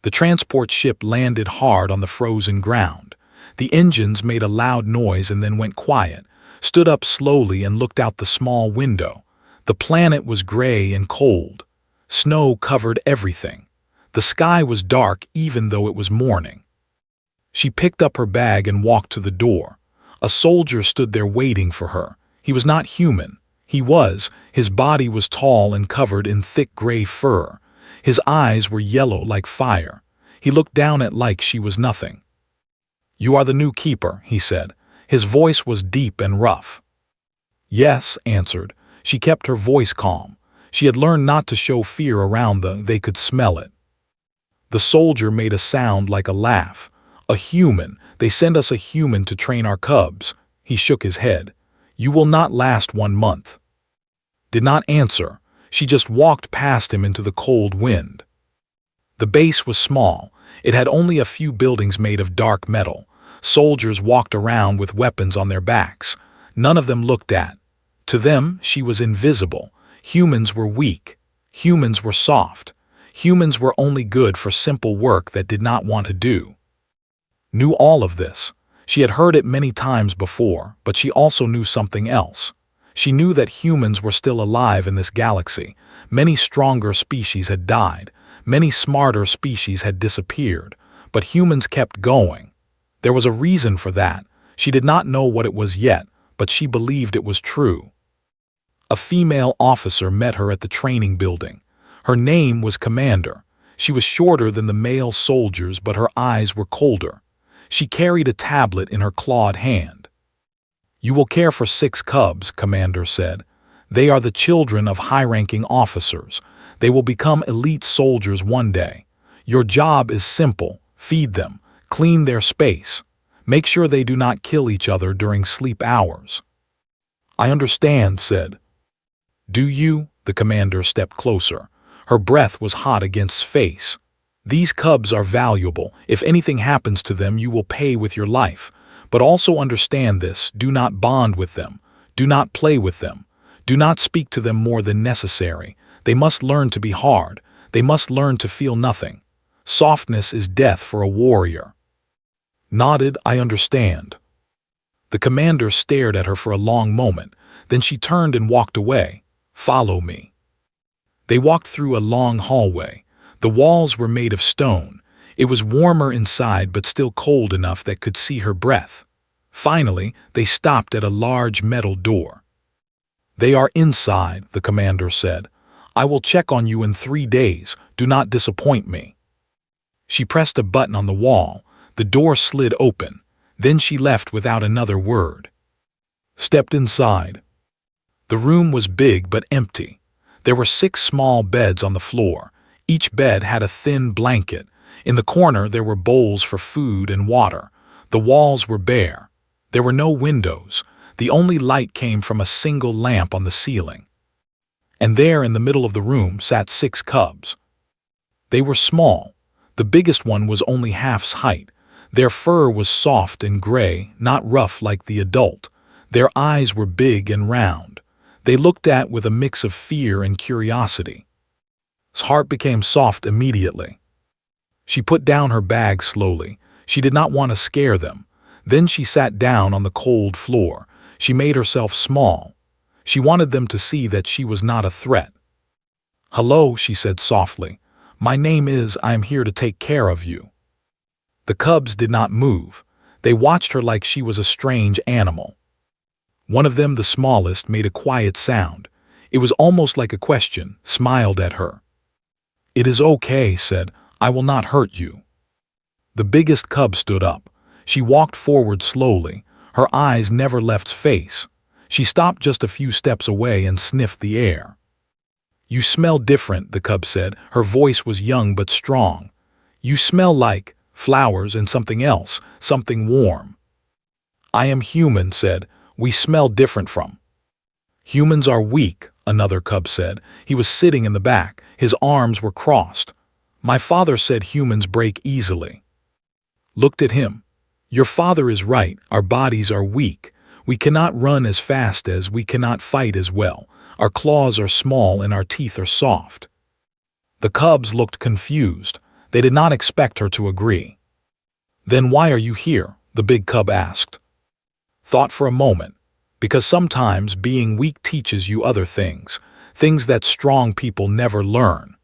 The transport ship landed hard on the frozen ground. The engines made a loud noise and then went quiet, stood up slowly and looked out the small window. The planet was gray and cold. Snow covered everything. The sky was dark even though it was morning. She picked up her bag and walked to the door. A soldier stood there waiting for her. He was not human. His body was tall and covered in thick gray fur. His eyes were yellow like fire. He looked down at like she was nothing. "You are the new keeper," he said. His voice was deep and rough. "Yes," answered. She kept her voice calm. She had learned not to show fear around them. They could smell it. The soldier made a sound like a laugh. "A human. They send us a human to train our cubs." He shook his head. "You will not last 1 month." Did not answer. She just walked past him into the cold wind. The base was small. It had only a few buildings made of dark metal. Soldiers walked around with weapons on their backs. None of them looked at. To them, she was invisible. Humans were weak. Humans were soft. Humans were only good for simple work that did not want to do. Knew all of this. She had heard it many times before, but she also knew something else. She knew that humans were still alive in this galaxy. Many stronger species had died. Many smarter species had disappeared. But humans kept going. There was a reason for that. She did not know what it was yet, but she believed it was true. A female officer met her at the training building. Her name was Commander. She was shorter than the male soldiers, but her eyes were colder. She carried a tablet in her clawed hand. "You will care for 6 cubs," Commander said. "They are the children of high-ranking officers. They will become elite soldiers one day. Your job is simple. Feed them. Clean their space. Make sure they do not kill each other during sleep hours." "I understand," said. "Do you?" The commander stepped closer. Her breath was hot against his face. "These cubs are valuable. If anything happens to them, you will pay with your life. But also understand this, do not bond with them. Do not play with them. Do not speak to them more than necessary. They must learn to be hard. They must learn to feel nothing. Softness is death for a warrior." Nodded, "I understand." The commander stared at her for a long moment. Then she turned and walked away. "Follow me." They walked through a long hallway. The walls were made of stone. It was warmer inside but still cold enough that could see her breath. Finally, they stopped at a large metal door. "They are inside," the commander said. "I will check on you in 3 days. Do not disappoint me." She pressed a button on the wall. The door slid open. Then she left without another word. Stepped inside. The room was big but empty. There were 6 small beds on the floor. Each bed had a thin blanket. In the corner there were bowls for food and water. The walls were bare. There were no windows. The only light came from a single lamp on the ceiling. And there in the middle of the room sat 6 cubs. They were small. The biggest one was only half's height. Their fur was soft and gray, not rough like the adult. Their eyes were big and round. They looked at with a mix of fear and curiosity. His heart became soft immediately. She put down her bag slowly. She did not want to scare them. Then she sat down on the cold floor. She made herself small. She wanted them to see that she was not a threat. "Hello," she said softly. "My name is, I am here to take care of you." The cubs did not move. They watched her like she was a strange animal. One of them, the smallest, made a quiet sound. It was almost like a question, smiled at her. "It is okay," said. "I will not hurt you." The biggest cub stood up. She walked forward slowly. Her eyes never left his face. She stopped just a few steps away and sniffed the air. "You smell different," the cub said. Her voice was young but strong. "You smell like flowers and something else, something warm." "I am human," said. "We smell different from." "Humans are weak," another cub said. He was sitting in the back. His arms were crossed. "My father said humans break easily." Looked at him. "Your father is right. Our bodies are weak. We cannot run as fast as, we cannot fight as well. Our claws are small and our teeth are soft." The cubs looked confused. They did not expect her to agree. "Then why are you here?" the big cub asked. Thought for a moment. "Because sometimes being weak teaches you other things, things that strong people never learn."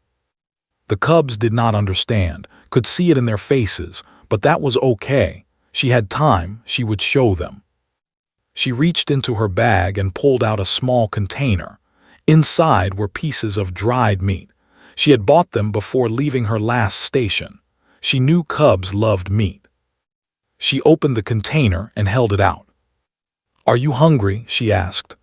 The cubs did not understand, could see it in their faces, but that was okay. She had time, she would show them. She reached into her bag and pulled out a small container. Inside were pieces of dried meat. She had bought them before leaving her last station. She knew cubs loved meat. She opened the container and held it out. "Are you hungry?" she asked.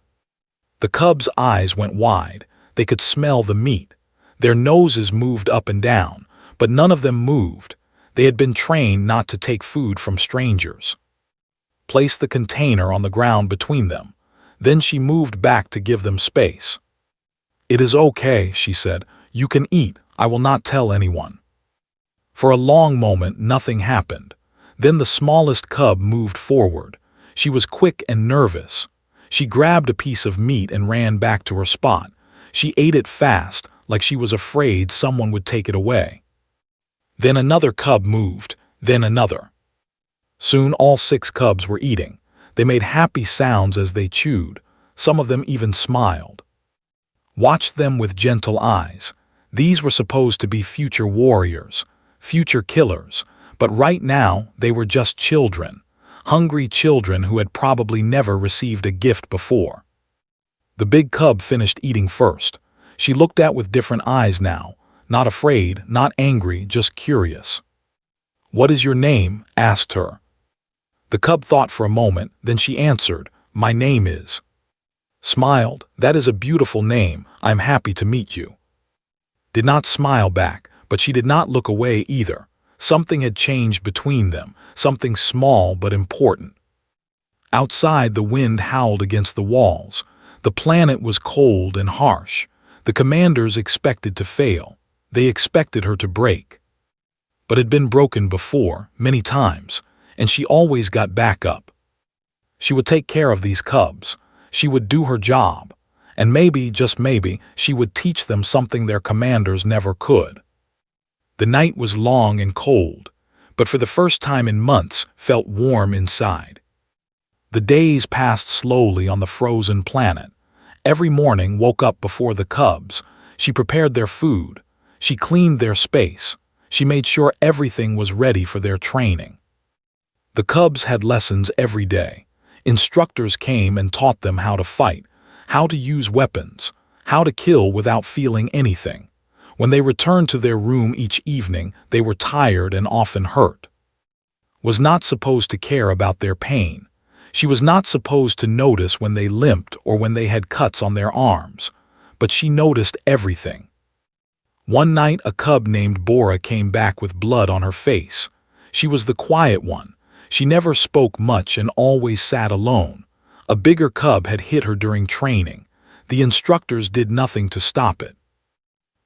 The cubs' eyes went wide. They could smell the meat. Their noses moved up and down, but none of them moved. They had been trained not to take food from strangers. Place the container on the ground between them. Then she moved back to give them space. "It is okay," she said. "You can eat. I will not tell anyone." For a long moment, nothing happened. Then the smallest cub moved forward. She was quick and nervous. She grabbed a piece of meat and ran back to her spot. She ate it fast, like she was afraid someone would take it away. Then another cub moved, then another. Soon all 6 cubs were eating. They made happy sounds as they chewed. Some of them even smiled. Watch them with gentle eyes. These were supposed to be future warriors, future killers, but right now they were just children, hungry children who had probably never received a gift before. The big cub finished eating first. She looked at with different eyes now, not afraid, not angry, just curious. "What is your name?" asked her. The cub thought for a moment, then she answered, "My name is." Smiled, "That is a beautiful name. I am happy to meet you." Did not smile back, but she did not look away either. Something had changed between them, something small but important. Outside, the wind howled against the walls. The planet was cold and harsh. The commanders expected to fail. They expected her to break. But it had been broken before, many times, and she always got back up. She would take care of these cubs. She would do her job. And maybe, just maybe, she would teach them something their commanders never could. The night was long and cold, but for the first time in months felt warm inside. The days passed slowly on the frozen planet. Every morning woke up before the cubs. She prepared their food. She cleaned their space. She made sure everything was ready for their training. The cubs had lessons every day. Instructors came and taught them how to fight, how to use weapons, how to kill without feeling anything. When they returned to their room each evening, they were tired and often hurt. Was not supposed to care about their pain. She was not supposed to notice when they limped or when they had cuts on their arms. But she noticed everything. One night, a cub named Bora came back with blood on her face. She was the quiet one. She never spoke much and always sat alone. A bigger cub had hit her during training. The instructors did nothing to stop it.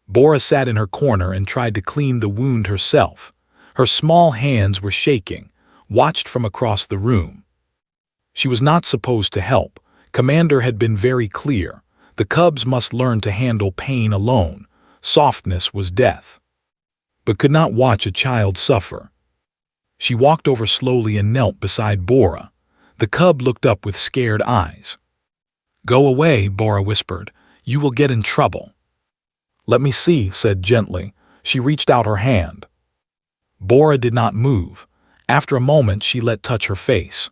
Bora sat in her corner and tried to clean the wound herself. Her small hands were shaking, watched from across the room. She was not supposed to help. Commander had been very clear. The cubs must learn to handle pain alone. Softness was death. But could not watch a child suffer. She walked over slowly and knelt beside Bora. The cub looked up with scared eyes. "Go away," Bora whispered. "You will get in trouble." "Let me see," said gently. She reached out her hand. Bora did not move. After a moment, she let touch her face.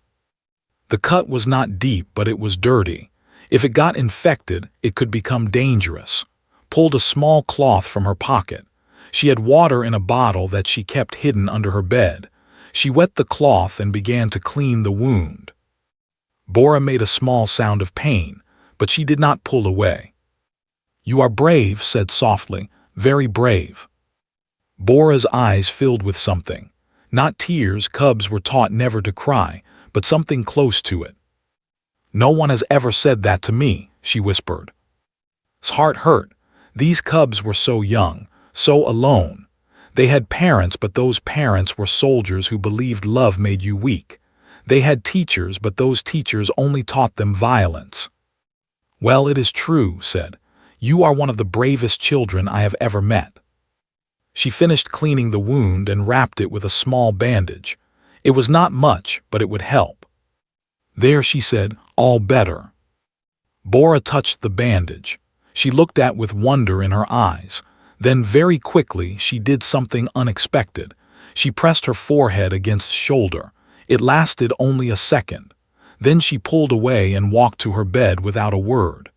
The cut was not deep, but it was dirty. If it got infected, it could become dangerous. Pulled a small cloth from her pocket. She had water in a bottle that she kept hidden under her bed. She wet the cloth and began to clean the wound. Bora made a small sound of pain, but she did not pull away. "You are brave," said softly, "very brave." Bora's eyes filled with something. Not tears, cubs were taught never to cry, but something close to it. "No one has ever said that to me," she whispered. His heart hurt. These cubs were so young, so alone. They had parents, but those parents were soldiers who believed love made you weak. They had teachers, but those teachers only taught them violence. "Well, it is true," said. "You are one of the bravest children I have ever met." She finished cleaning the wound and wrapped it with a small bandage. It was not much, but it would help. There, she said, all better. Bora touched the bandage. She looked at it with wonder in her eyes. Then very quickly she did something unexpected. She pressed her forehead against shoulder. It lasted only a second. Then she pulled away and walked to her bed without a word.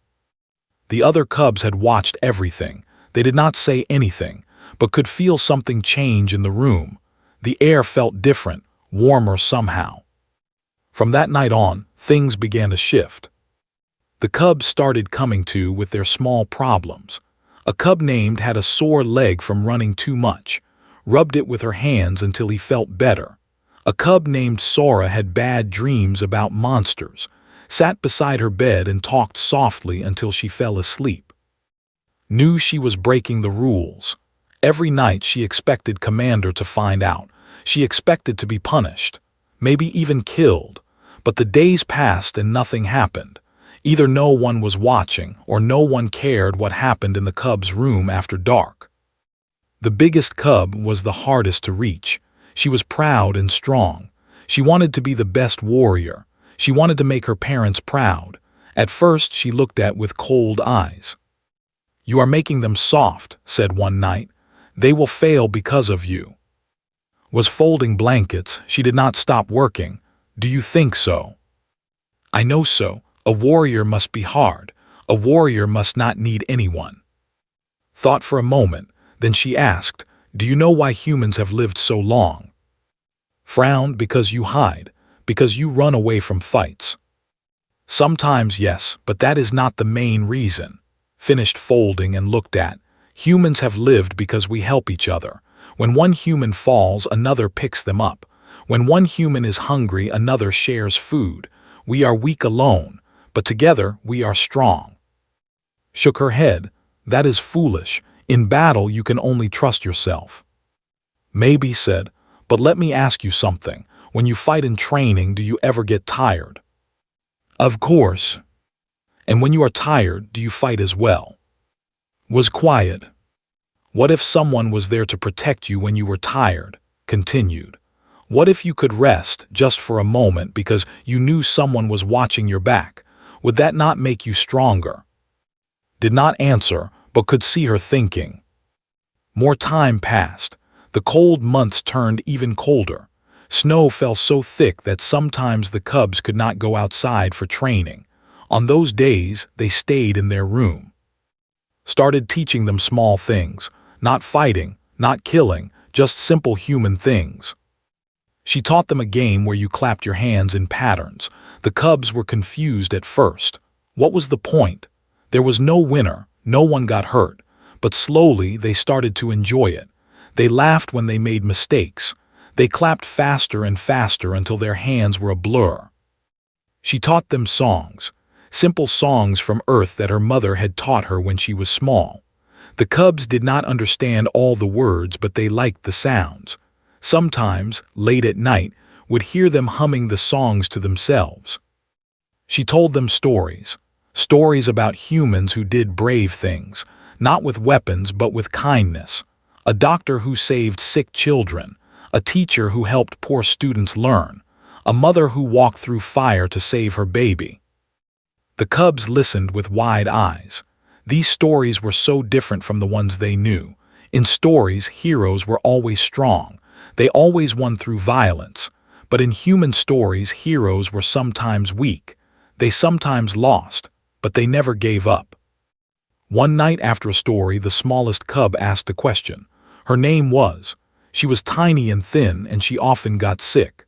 The other cubs had watched everything. They did not say anything, but could feel something change in the room. The air felt different, warmer somehow. From that night on, things began to shift. The cubs started coming to with their small problems. A cub named had a sore leg from running too much, rubbed it with her hands until he felt better. A cub named Sora had bad dreams about monsters, sat beside her bed and talked softly until she fell asleep. Knew she was breaking the rules. Every night she expected Commander to find out. She expected to be punished, maybe even killed. But the days passed and nothing happened. Either no one was watching or no one cared what happened in the cub's room after dark. The biggest cub was the hardest to reach. She was proud and strong. She wanted to be the best warrior. She wanted to make her parents proud. At first she looked at with cold eyes. "You are making them soft," said one night. "They will fail because of you." Was folding blankets. She did not stop working. "Do you think so?" "I know so. A warrior must be hard. A warrior must not need anyone." Thought for a moment, then she asked, "Do you know why humans have lived so long?" Frowned. "Because you hide. Because you run away from fights." "Sometimes yes, but that is not the main reason." Finished folding and looked at. "Humans have lived because we help each other. When one human falls, another picks them up. When one human is hungry, another shares food. We are weak alone, but together we are strong." Shook her head. "That is foolish. In battle you can only trust yourself." "Maybe," said, "but let me ask you something. When you fight in training, do you ever get tired?" "Of course." "And when you are tired, do you fight as well?" Was quiet. "What if someone was there to protect you when you were tired?" Continued. "What if you could rest just for a moment because you knew someone was watching your back? Would that not make you stronger?" Did not answer, but could see her thinking. More time passed. The cold months turned even colder. Snow fell so thick that sometimes the cubs could not go outside for training. On those days, they stayed in their room. Started teaching them small things, not fighting, not killing, just simple human things. She taught them a game where you clapped your hands in patterns. The cubs were confused at first. What was the point? There was no winner, no one got hurt, but slowly they started to enjoy it. They laughed when they made mistakes. They clapped faster and faster until their hands were a blur. She taught them songs, simple songs from Earth that her mother had taught her when she was small. The cubs did not understand all the words, but they liked the sounds. Sometimes, late at night, would hear them humming the songs to themselves. She told them stories. Stories about humans who did brave things, not with weapons but with kindness. A doctor who saved sick children, a teacher who helped poor students learn, a mother who walked through fire to save her baby. The cubs listened with wide eyes. These stories were so different from the ones they knew. In stories, heroes were always strong. They always won through violence. But in human stories, heroes were sometimes weak. They sometimes lost, but they never gave up. One night after a story, the smallest cub asked a question. Her name was. She was tiny and thin, and she often got sick.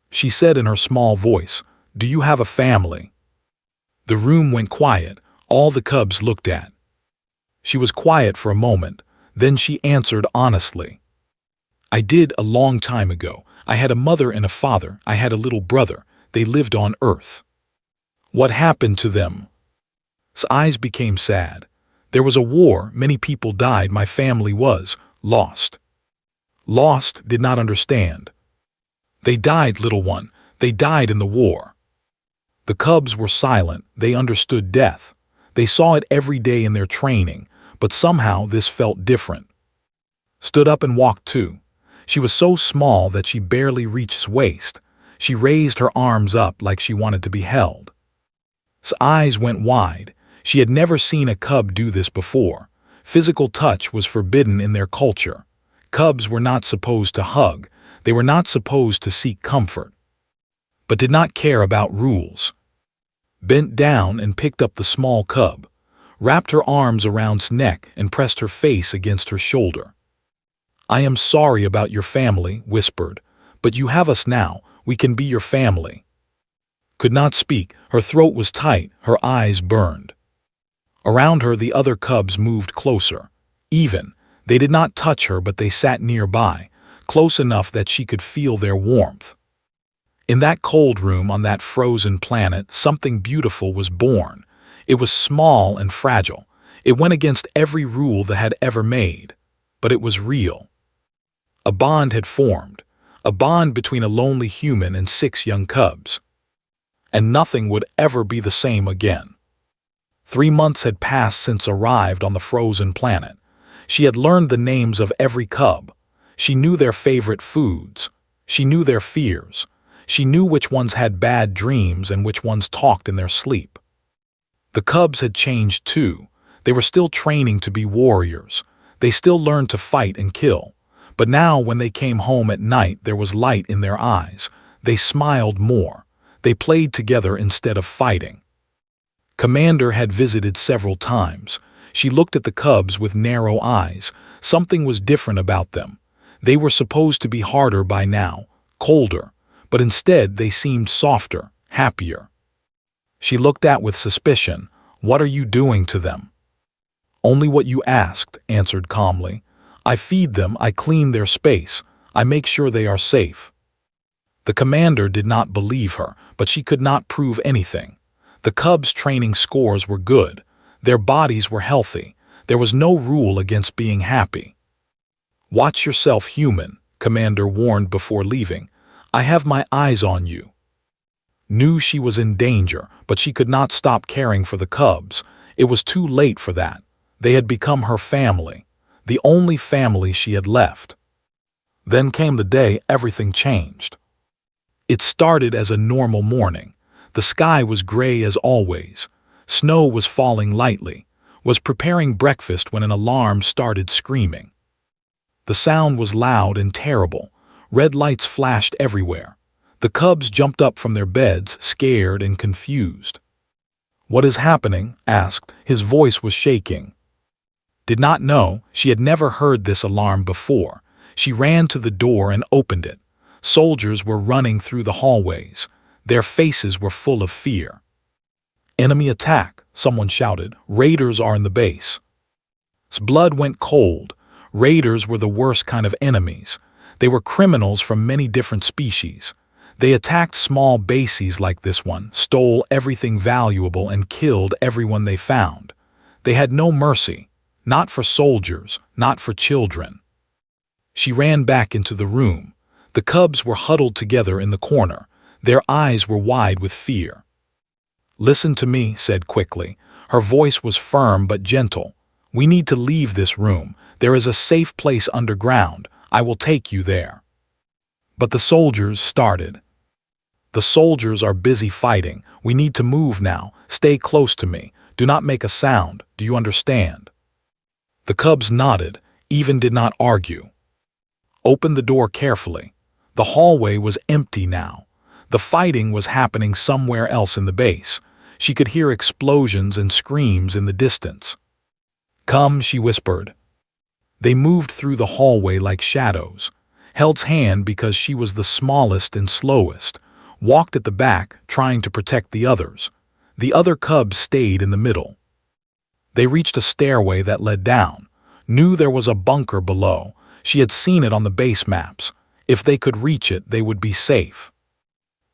She said in her small voice, "Do you have a family?" The room went quiet. All the cubs looked at. She was quiet for a moment. Then she answered honestly. "I did a long time ago. I had a mother and a father. I had a little brother. They lived on Earth." "What happened to them?" His eyes became sad. "There was a war. Many people died. My family was lost." Lost, did not understand. "They died, little one. They died in the war." The cubs were silent. They understood death. They saw it every day in their training, but somehow this felt different. stood up and walked too. She was so small that she barely reached his waist. She raised her arms up like she wanted to be held. His eyes went wide. She had never seen a cub do this before. Physical touch was forbidden in their culture. Cubs were not supposed to hug. They were not supposed to seek comfort, but did not care about rules. Bent down and picked up the small cub, wrapped her arms around its neck and pressed her face against her shoulder. "I am sorry about your family," whispered, "but you have us now. We can be your family." Could not speak. Her throat was tight. Her eyes burned. Around her the other cubs moved closer. They did not touch her, but they sat nearby, close enough that she could feel their warmth. In that cold room on that frozen planet, something beautiful was born. It was small and fragile. It went against every rule that had ever made. But it was real. A bond had formed. A bond between a lonely human and 6 young cubs. And nothing would ever be the same again. 3 months had passed since arrived on the frozen planet. She had learned the names of every cub. She knew their favorite foods. She knew their fears. She knew which ones had bad dreams and which ones talked in their sleep. The cubs had changed too. They were still training to be warriors. They still learned to fight and kill. But now when they came home at night, there was light in their eyes. They smiled more. They played together instead of fighting. Commander had visited several times. She looked at the cubs with narrow eyes. Something was different about them. They were supposed to be harder by now, colder, but instead they seemed softer, happier. She looked at with suspicion. "What are you doing to them?" "Only what you asked," answered calmly. "I feed them, I clean their space, I make sure they are safe." The commander did not believe her, but she could not prove anything. The cubs' training scores were good. Their bodies were healthy. There was no rule against being happy. "Watch yourself, human," Commander warned before leaving. "I have my eyes on you." Knew she was in danger, but she could not stop caring for the cubs. It was too late for that. They had become her family, the only family she had left. Then came the day everything changed. It started as a normal morning. The sky was gray as always. Snow was falling lightly. Was preparing breakfast when an alarm started screaming. The sound was loud and terrible. Red lights flashed everywhere. The cubs jumped up from their beds, scared and confused. "What is happening?" asked. His voice was shaking. Did not know. She had never heard this alarm before. She ran to the door and opened it. Soldiers were running through the hallways. Their faces were full of fear. "Enemy attack," someone shouted. "Raiders are in the base." His blood went cold. Raiders were the worst kind of enemies. They were criminals from many different species. They attacked small bases like this one, stole everything valuable and killed everyone they found. They had no mercy, not for soldiers, not for children. She ran back into the room. The cubs were huddled together in the corner. Their eyes were wide with fear. "Listen to me," said quickly. Her voice was firm but gentle. "We need to leave this room. There is a safe place underground. I will take you there." But the soldiers started. "The soldiers are busy fighting. We need to move now. Stay close to me. Do not make a sound. Do you understand?" The cubs nodded, even did not argue. Opened the door carefully. The hallway was empty now. The fighting was happening somewhere else in the base. She could hear explosions and screams in the distance. "Come," she whispered. They moved through the hallway like shadows. Held's hand because she was the smallest and slowest. Walked at the back, trying to protect the others. The other cubs stayed in the middle. They reached a stairway that led down. Knew there was a bunker below. She had seen it on the base maps. If they could reach it, they would be safe.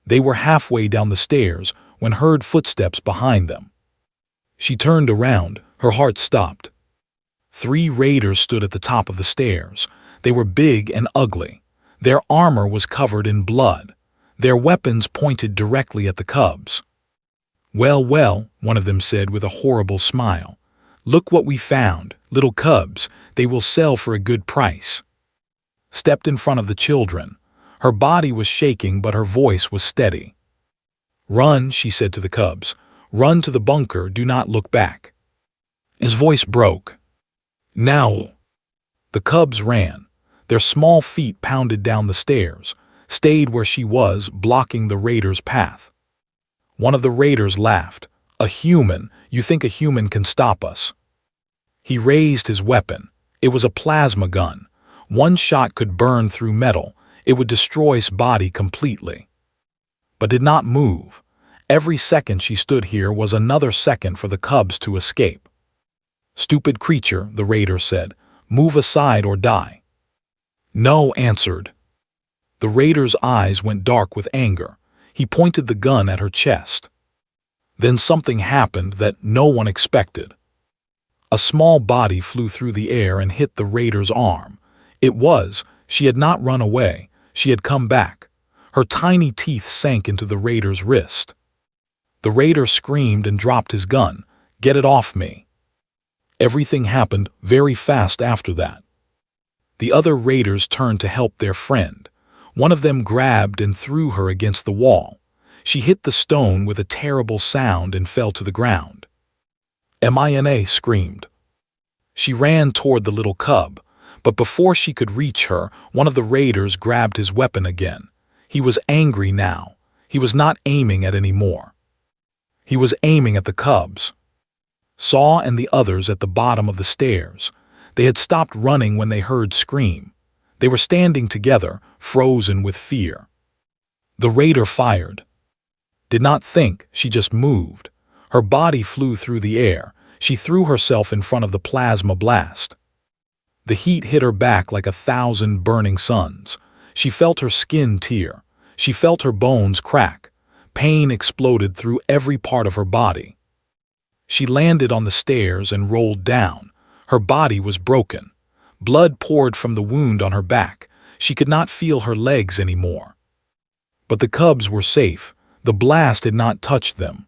They were halfway down the stairs when heard footsteps behind them. She turned around. Her heart stopped. 3 raiders stood at the top of the stairs. They were big and ugly. Their armor was covered in blood. Their weapons pointed directly at the cubs. "Well, well," one of them said with a horrible smile. "Look what we found. Little cubs, they will sell for a good price." Stepped in front of the children. Her body was shaking, but her voice was steady. "Run," she said to the cubs. "Run to the bunker, do not look back." His voice broke. "Now!" The cubs ran. Their small feet pounded down the stairs, stayed where she was, blocking the raiders' path. One of the raiders laughed. "A human? You think a human can stop us?" He raised his weapon. It was a plasma gun. One shot could burn through metal. It would destroy his body completely. But did not move. Every second she stood here was another second for the cubs to escape. "Stupid creature," the raider said. "Move aside or die." "No," answered. The raider's eyes went dark with anger. He pointed the gun at her chest. Then something happened that no one expected. A small body flew through the air and hit the raider's arm. She had not run away. She had come back. Her tiny teeth sank into the raider's wrist. The raider screamed and dropped his gun. "Get it off me." Everything happened very fast after that. The other raiders turned to help their friend. One of them grabbed and threw her against the wall. She hit the stone with a terrible sound and fell to the ground. Mina screamed. She ran toward the little cub, but before she could reach her, one of the raiders grabbed his weapon again. He was angry now. He was not aiming at any more. He was aiming at the cubs. Saw and the others at the bottom of the stairs. They had stopped running when they heard scream. They were standing together, frozen with fear. The raider fired. Did not think, she just moved. Her body flew through the air. She threw herself in front of the plasma blast. The heat hit her back like 1,000 burning suns. She felt her skin tear. She felt her bones crack. Pain exploded through every part of her body. She landed on the stairs and rolled down. Her body was broken. Blood poured from the wound on her back. She could not feel her legs anymore. But the cubs were safe. The blast had not touched them.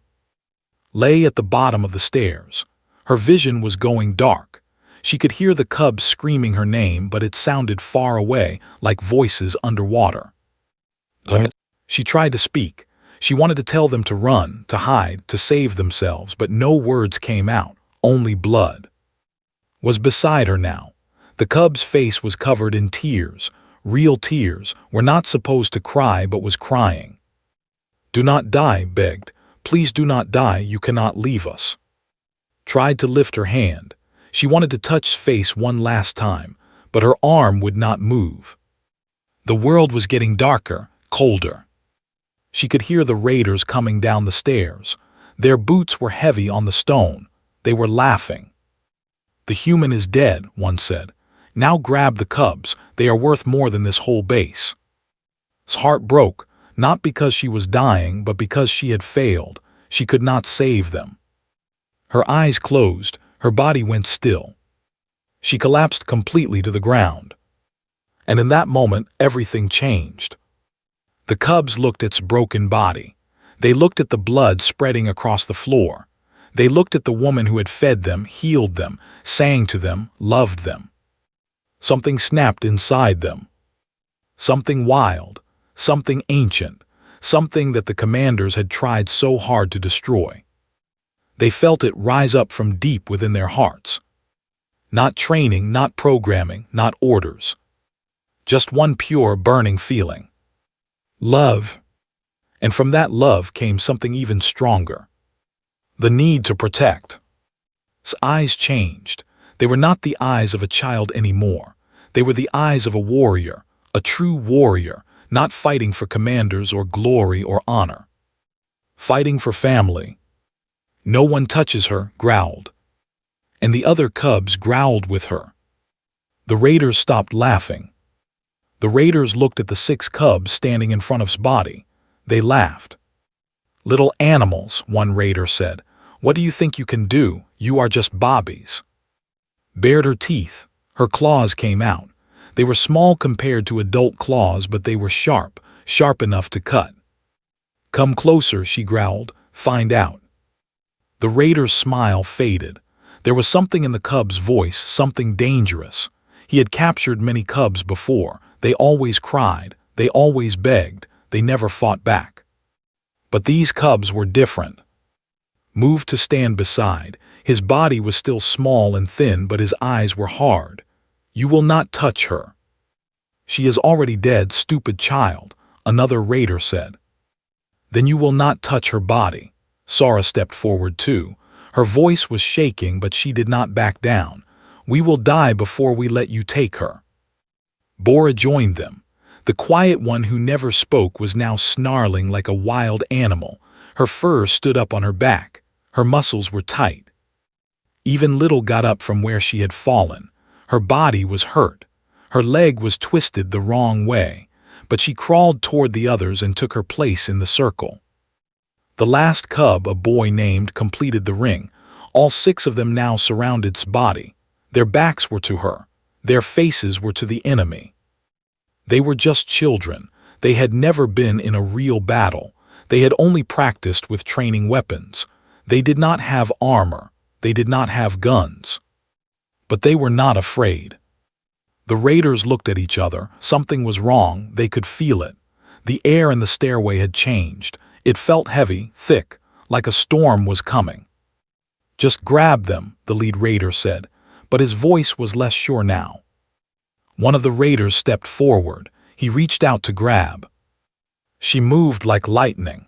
Lay at the bottom of the stairs. Her vision was going dark. She could hear the cubs screaming her name, but it sounded far away, like voices underwater. She tried to speak. She wanted to tell them to run, to hide, to save themselves, but no words came out, only blood. Was beside her now. The cub's face was covered in tears. Real tears, were not supposed to cry but was crying. "Do not die," begged. "Please do not die, you cannot leave us." Tried to lift her hand. She wanted to touch face one last time, but her arm would not move. The world was getting darker, colder. She could hear the raiders coming down the stairs. Their boots were heavy on the stone. They were laughing. "The human is dead," one said. "Now grab the cubs. They are worth more than this whole base." His heart broke, not because she was dying, but because she had failed. She could not save them. Her eyes closed. Her body went still. She collapsed completely to the ground. And in that moment, everything changed. The cubs looked at its broken body. They looked at the blood spreading across the floor. They looked at the woman who had fed them, healed them, sang to them, loved them. Something snapped inside them. Something wild, something ancient, something that the commanders had tried so hard to destroy. They felt it rise up from deep within their hearts. Not training, not programming, not orders. Just one pure, burning feeling. Love. And from that love came something even stronger. The need to protect. His eyes changed. They were not the eyes of a child anymore. They were the eyes of a warrior, a true warrior, not fighting for commanders or glory or honor. Fighting for family. "No one touches her," growled. And the other cubs growled with her. The raiders stopped laughing. The raiders looked at the 6 cubs standing in front of his body. They laughed. "Little animals," one raider said. "What do you think you can do? You are just bobbies." Bared her teeth. Her claws came out. They were small compared to adult claws, but they were sharp, sharp enough to cut. "Come closer," she growled. "Find out." The raider's smile faded. There was something in the cub's voice, something dangerous. He had captured many cubs before. They always cried, they always begged, they never fought back. But these cubs were different. Moved to stand beside, his body was still small and thin, but his eyes were hard. "You will not touch her." "She is already dead, stupid child," another raider said. "Then you will not touch her body." Sora stepped forward too. Her voice was shaking, but she did not back down. "We will die before we let you take her." Bora joined them. The quiet one who never spoke was now snarling like a wild animal. Her fur stood up on her back. Her muscles were tight. Even Little got up from where she had fallen. Her body was hurt. Her leg was twisted the wrong way, but she crawled toward the others and took her place in the circle. The last cub, a boy named, completed the ring. All 6 of them now surrounded its body. Their backs were to her. Their faces were to the enemy. They were just children. They had never been in a real battle. They had only practiced with training weapons. They did not have armor. They did not have guns. But they were not afraid. The raiders looked at each other. Something was wrong. They could feel it. The air in the stairway had changed. It felt heavy, thick, like a storm was coming. "Just grab them," the lead raider said, but his voice was less sure now. One of the raiders stepped forward. He reached out to grab. She moved like lightning.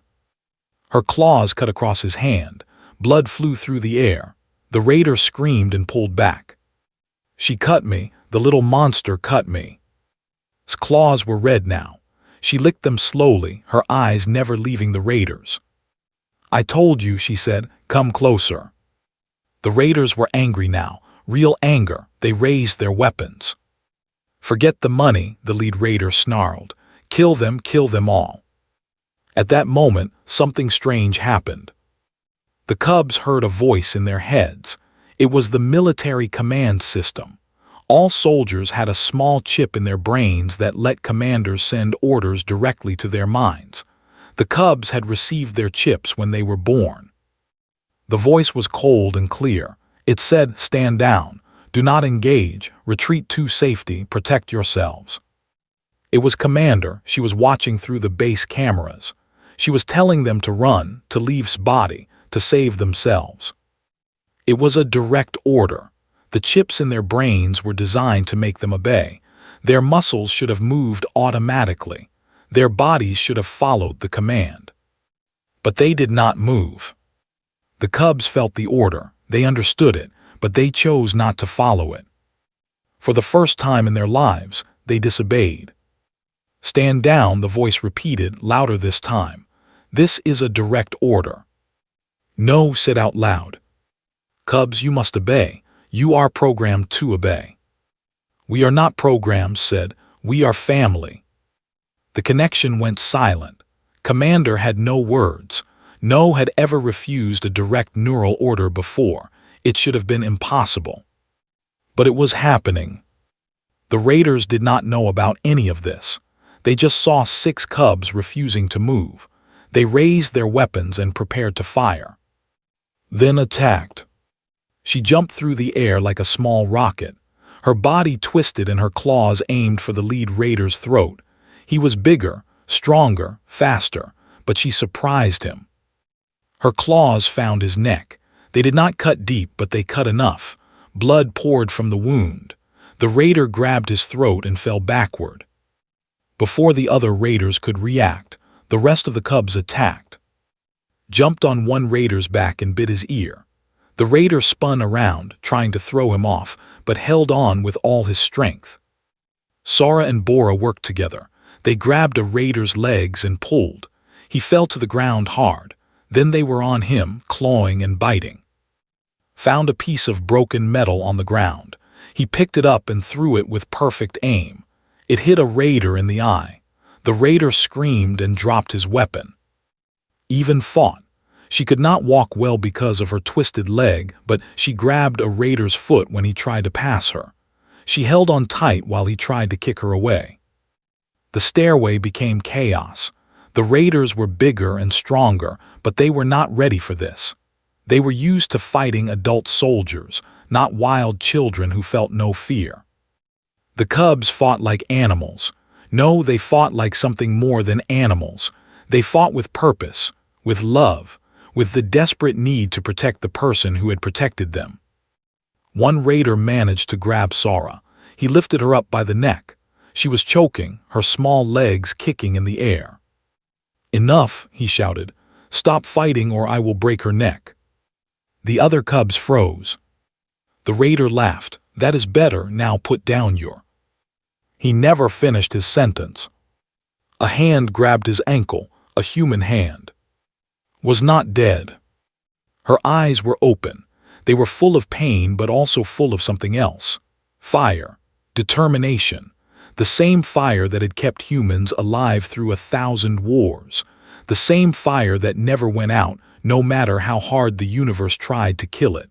Her claws cut across his hand. Blood flew through the air. The raider screamed and pulled back. "She cut me. The little monster cut me." His claws were red now. She licked them slowly, her eyes never leaving the raiders. "I told you," she said, "come closer." The raiders were angry now, real anger. They raised their weapons. "Forget the money," the lead raider snarled. Kill them all." At that moment, something strange happened. The cubs heard a voice in their heads. It was the military command system. All soldiers had a small chip in their brains that let commanders send orders directly to their minds. The cubs had received their chips when they were born. The voice was cold and clear. It said, "Stand down. Do not engage. Retreat to safety. Protect yourselves." It was Commander. She was watching through the base cameras. She was telling them to run, to leave body, to save themselves. It was a direct order. The chips in their brains were designed to make them obey. Their muscles should have moved automatically. Their bodies should have followed the command. But they did not move. The cubs felt the order. They understood it, but they chose not to follow it. For the first time in their lives, they disobeyed. "Stand down," the voice repeated, louder this time. "This is a direct order." "No," said out loud. "Cubs, you must obey. You are programmed to obey." "We are not programmed," said. "We are family." The connection went silent. Commander had no words. No had ever refused a direct neural order before. It should have been impossible. But it was happening. The raiders did not know about any of this. They just saw 6 cubs refusing to move. They raised their weapons and prepared to fire. Then attacked. She jumped through the air like a small rocket. Her body twisted and her claws aimed for the lead raider's throat. He was bigger, stronger, faster, but she surprised him. Her claws found his neck. They did not cut deep, but they cut enough. Blood poured from the wound. The raider grabbed his throat and fell backward. Before the other raiders could react, the rest of the cubs attacked. Jumped on one raider's back and bit his ear. The raider spun around, trying to throw him off, but held on with all his strength. Sora and Bora worked together. They grabbed a raider's legs and pulled. He fell to the ground hard. Then they were on him, clawing and biting. Found a piece of broken metal on the ground. He picked it up and threw it with perfect aim. It hit a raider in the eye. The raider screamed and dropped his weapon. Even fought. She could not walk well because of her twisted leg, but she grabbed a raider's foot when he tried to pass her. She held on tight while he tried to kick her away. The stairway became chaos. The raiders were bigger and stronger, but they were not ready for this. They were used to fighting adult soldiers, not wild children who felt no fear. The cubs fought like animals. No, they fought like something more than animals. They fought with purpose, with love, with the desperate need to protect the person who had protected them. One raider managed to grab Sora. He lifted her up by the neck. She was choking, her small legs kicking in the air. "Enough," he shouted. "Stop fighting or I will break her neck." The other cubs froze. The raider laughed. "That is better, now put down your—" He never finished his sentence. A hand grabbed his ankle, a human hand. Was not dead. Her eyes were open. They were full of pain but also full of something else. Fire. Determination. The same fire that had kept humans alive through 1,000 wars. The same fire that never went out, no matter how hard the universe tried to kill it.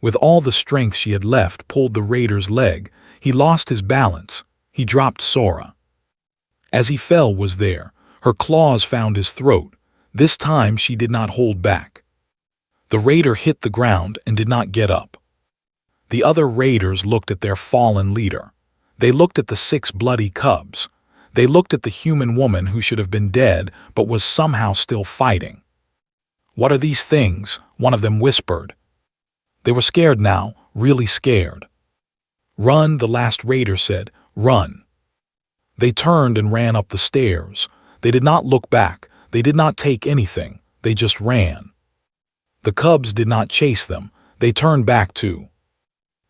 With all the strength she had left pulled the raider's leg, he lost his balance. He dropped Sora. As he fell was there, her claws found his throat. This time she did not hold back. The raider hit the ground and did not get up. The other raiders looked at their fallen leader. They looked at the 6 bloody cubs. They looked at the human woman who should have been dead but was somehow still fighting. "What are these things?" one of them whispered. They were scared now, really scared. "Run," the last raider said. "Run." They turned and ran up the stairs. They did not look back. They did not take anything. They just ran. The cubs did not chase them. They turned back too.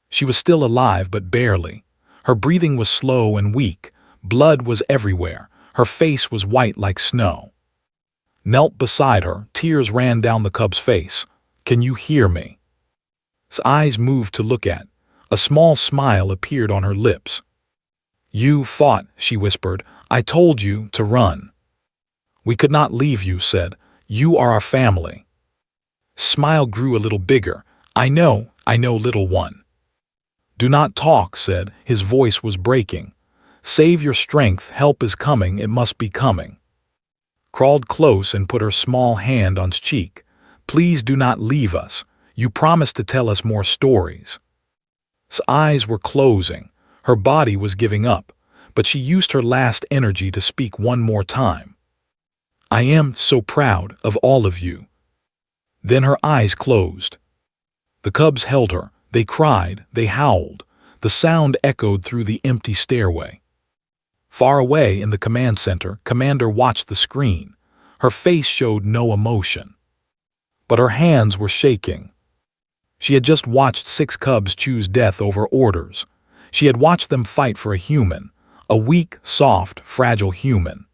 She was still alive, but barely. Her breathing was slow and weak. Blood was everywhere. Her face was white like snow. Knelt beside her, tears ran down the cub's face. "Can you hear me?" His eyes moved to look at. A small smile appeared on her lips. "You fought," she whispered. "I told you to run." "We could not leave you," said. "You are our family." Smile grew a little bigger. I know, little one." "Do not talk," said. His voice was breaking. "Save your strength, help is coming, it must be coming." Crawled close and put her small hand on his cheek. "Please do not leave us. You promised to tell us more stories." His eyes were closing. Her body was giving up, but she used her last energy to speak one more time. "I am so proud of all of you." Then her eyes closed. The cubs held her. They cried. They howled. The sound echoed through the empty stairway. Far away in the command center, Commander watched the screen. Her face showed no emotion. But her hands were shaking. She had just watched 6 cubs choose death over orders. She had watched them fight for a human, a weak, soft, fragile human.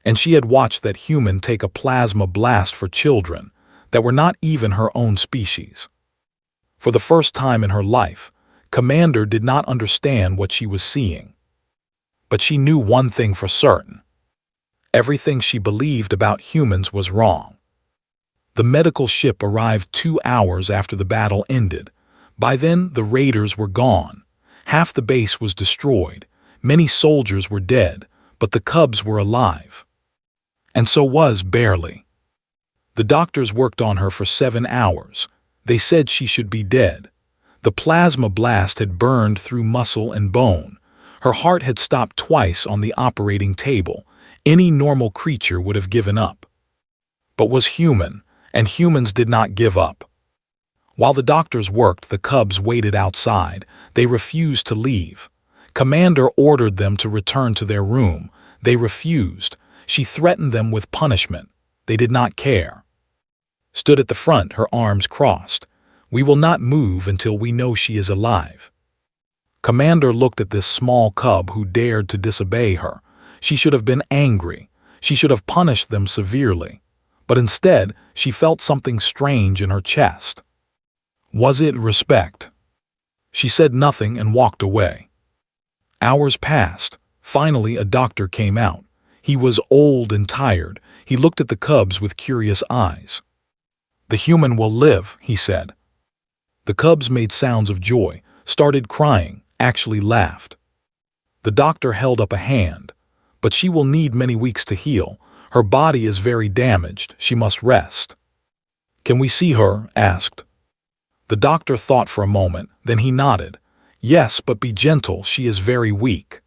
And she had watched that human take a plasma blast for children that were not even her own species. For the first time in her life, Commander did not understand what she was seeing. But she knew one thing for certain. Everything she believed about humans was wrong. The medical ship arrived 2 hours after the battle ended. By then, the raiders were gone. Half the base was destroyed. Many soldiers were dead, but the cubs were alive. And so was Barely. The doctors worked on her for 7 hours. They said she should be dead. The plasma blast had burned through muscle and bone. Her heart had stopped twice on the operating table. Any normal creature would have given up. But was human, and humans did not give up. While the doctors worked, the cubs waited outside. They refused to leave. Commander ordered them to return to their room. They refused. She threatened them with punishment. They did not care. Stood at the front, her arms crossed. "We will not move until we know she is alive." Commander looked at this small cub who dared to disobey her. She should have been angry. She should have punished them severely. But instead, she felt something strange in her chest. Was it respect? She said nothing and walked away. Hours passed. Finally, a doctor came out. He was old and tired. He looked at the cubs with curious eyes. "The human will live," he said. The cubs made sounds of joy, started crying, actually laughed. The doctor held up a hand. "But she will need many weeks to heal. Her body is very damaged. She must rest." "Can we see her?" asked. The doctor thought for a moment, then he nodded. "Yes, but be gentle, she is very weak."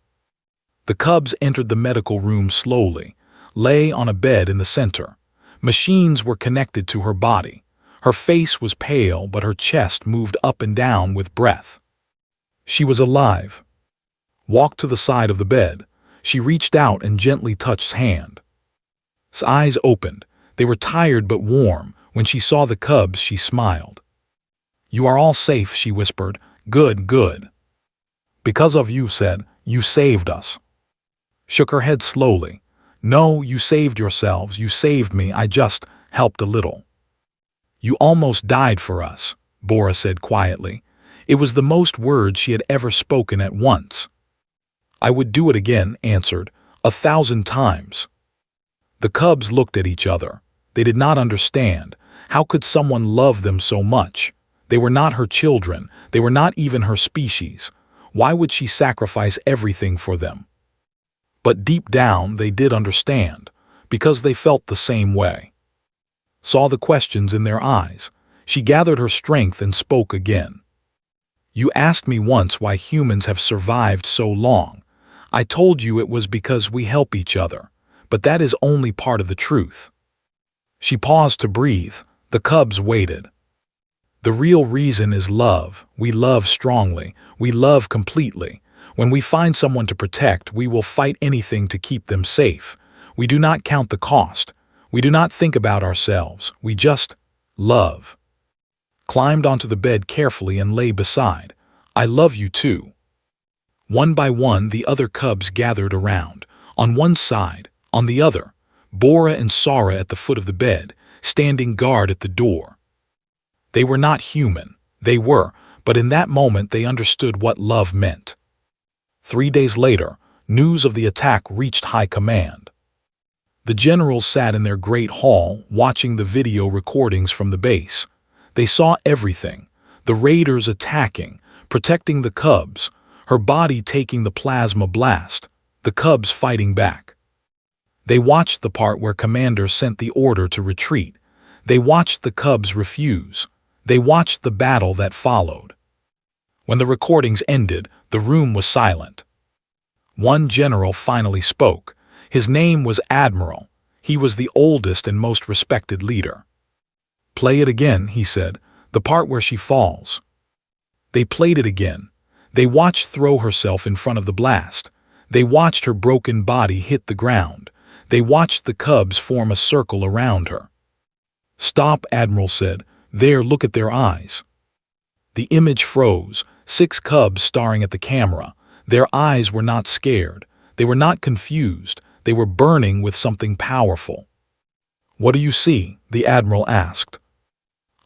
The cubs entered the medical room slowly, lay on a bed in the center. Machines were connected to her body. Her face was pale, but her chest moved up and down with breath. She was alive. Walked to the side of the bed. She reached out and gently touched his hand. His eyes opened. They were tired but warm. When she saw the cubs, she smiled. "You are all safe," she whispered. "Good, good." "Because of you," said. "You saved us." Shook her head slowly. "No, you saved yourselves. You saved me. I just helped a little." "You almost died for us," Bora said quietly. It was the most words she had ever spoken at once. "I would do it again," answered, 1,000 times. The cubs looked at each other. They did not understand. How could someone love them so much? They were not her children. They were not even her species. Why would she sacrifice everything for them? But deep down, they did understand, because they felt the same way. Saw the questions in their eyes. She gathered her strength and spoke again. "You asked me once why humans have survived so long. I told you it was because we help each other, but that is only part of the truth." She paused to breathe. The cubs waited. "The real reason is love. We love strongly. We love completely. When we find someone to protect, we will fight anything to keep them safe. We do not count the cost. We do not think about ourselves. We just love." Climbed onto the bed carefully and lay beside. "I love you too." One by one, the other cubs gathered around. On one side, on the other, Bora and Sara at the foot of the bed, standing guard at the door. They were not human. They were, but in that moment they understood what love meant. 3 days later, news of the attack reached high command. The generals sat in their great hall, watching the video recordings from the base. They saw everything. The raiders attacking, protecting the cubs, her body taking the plasma blast, the cubs fighting back. They watched the part where Commander sent the order to retreat. They watched the cubs refuse. They watched the battle that followed. When the recordings ended, the room was silent. One general finally spoke. His name was Admiral. He was the oldest and most respected leader. "Play it again," he said, "the part where she falls." They played it again. They watched throw herself in front of the blast. They watched her broken body hit the ground. They watched the cubs form a circle around her. "Stop," Admiral said. "There, look at their eyes." The image froze, 6 cubs staring at the camera. Their eyes were not scared. They were not confused. They were burning with something powerful. "What do you see?" the Admiral asked.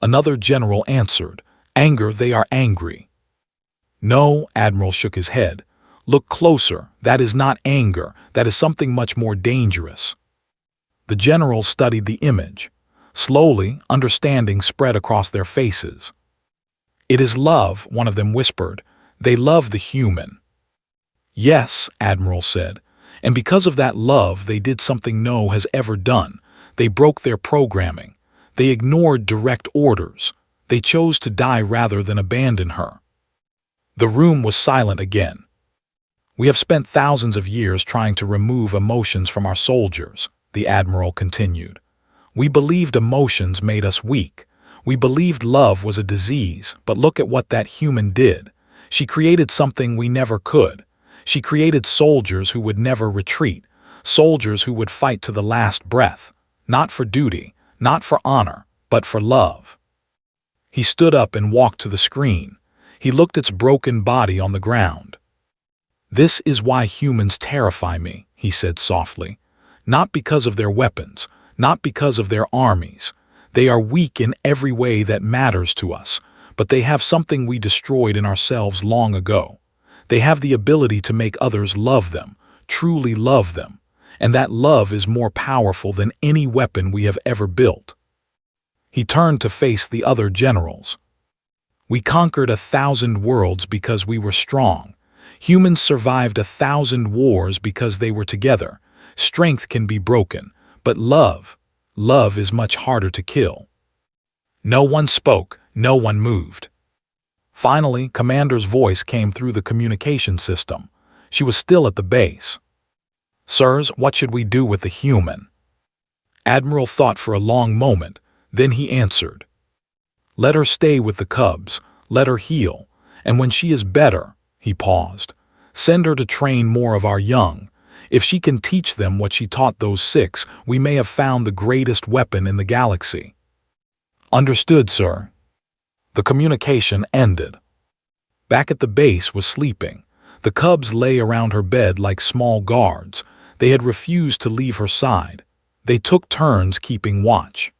Another general answered, "Anger, they are angry." "No," Admiral shook his head. "Look closer. That is not anger. That is something much more dangerous." The generals studied the image. Slowly, understanding spread across their faces. "It is love," one of them whispered. "They love the human." "Yes," Admiral said. "And because of that love, they did something no has ever done. They broke their programming. They ignored direct orders. They chose to die rather than abandon her." The room was silent again. "We have spent thousands of years trying to remove emotions from our soldiers," the Admiral continued. "We believed emotions made us weak. We believed love was a disease, but look at what that human did. She created something we never could. She created soldiers who would never retreat, soldiers who would fight to the last breath, not for duty, not for honor, but for love." He stood up and walked to the screen. He looked its broken body on the ground. "This is why humans terrify me," he said softly. "Not because of their weapons, not because of their armies. They are weak in every way that matters to us, but they have something we destroyed in ourselves long ago. They have the ability to make others love them, truly love them, and that love is more powerful than any weapon we have ever built." He turned to face the other generals. "We conquered 1,000 worlds because we were strong. Humans survived 1,000 wars because they were together. Strength can be broken, but love is much harder to kill." No one spoke, no one moved. Finally, Commander's voice came through the communication system. She was still at the base. "Sirs, what should we do with the human?" Admiral thought for a long moment, then he answered. "Let her stay with the cubs, let her heal, and when she is better," he paused, "send her to train more of our young. If she can teach them what she taught those 6, we may have found the greatest weapon in the galaxy." "Understood, sir." The communication ended. Back at the base was sleeping. The cubs lay around her bed like small guards. They had refused to leave her side. They took turns keeping watch.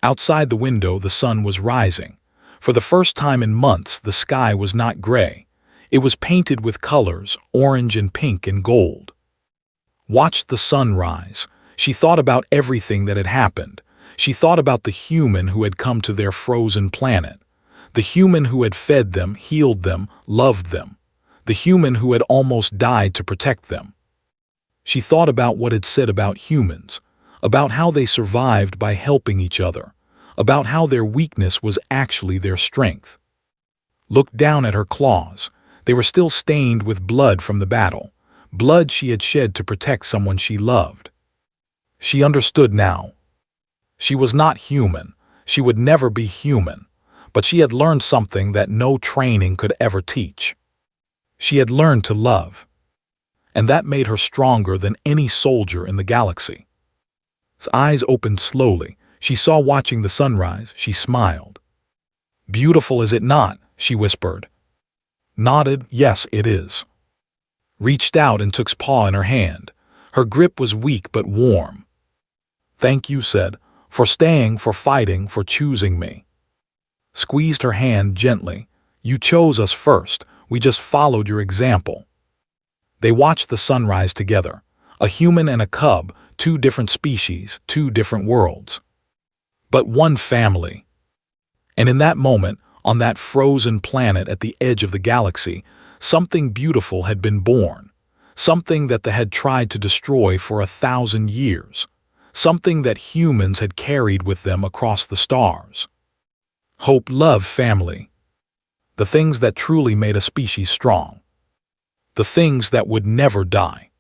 Outside the window, the sun was rising. For the first time in months, the sky was not gray. It was painted with colors, orange and pink and gold. Watched the sun rise. She thought about everything that had happened. She thought about the human who had come to their frozen planet. The human who had fed them, healed them, loved them. The human who had almost died to protect them. She thought about what it said about humans, about how they survived by helping each other, about how their weakness was actually their strength. Looked down at her claws. They were still stained with blood from the battle, blood she had shed to protect someone she loved. She understood now. She was not human. She would never be human. But she had learned something that no training could ever teach. She had learned to love. And that made her stronger than any soldier in the galaxy. His eyes opened slowly. She saw watching the sunrise. She smiled. "Beautiful, is it not?" she whispered. Nodded, "Yes, it is." Reached out and took his paw in her hand. Her grip was weak but warm. "Thank you," said, "for staying, for fighting, for choosing me." Squeezed her hand gently. "You chose us first. We just followed your example." They watched the sunrise together. A human and a cub, 2 different species, 2 different worlds. But one family. And in that moment, on that frozen planet at the edge of the galaxy, something beautiful had been born. Something that they had tried to destroy for 1,000 years. Something that humans had carried with them across the stars. Hope, love, family. The things that truly made a species strong. The things that would never die.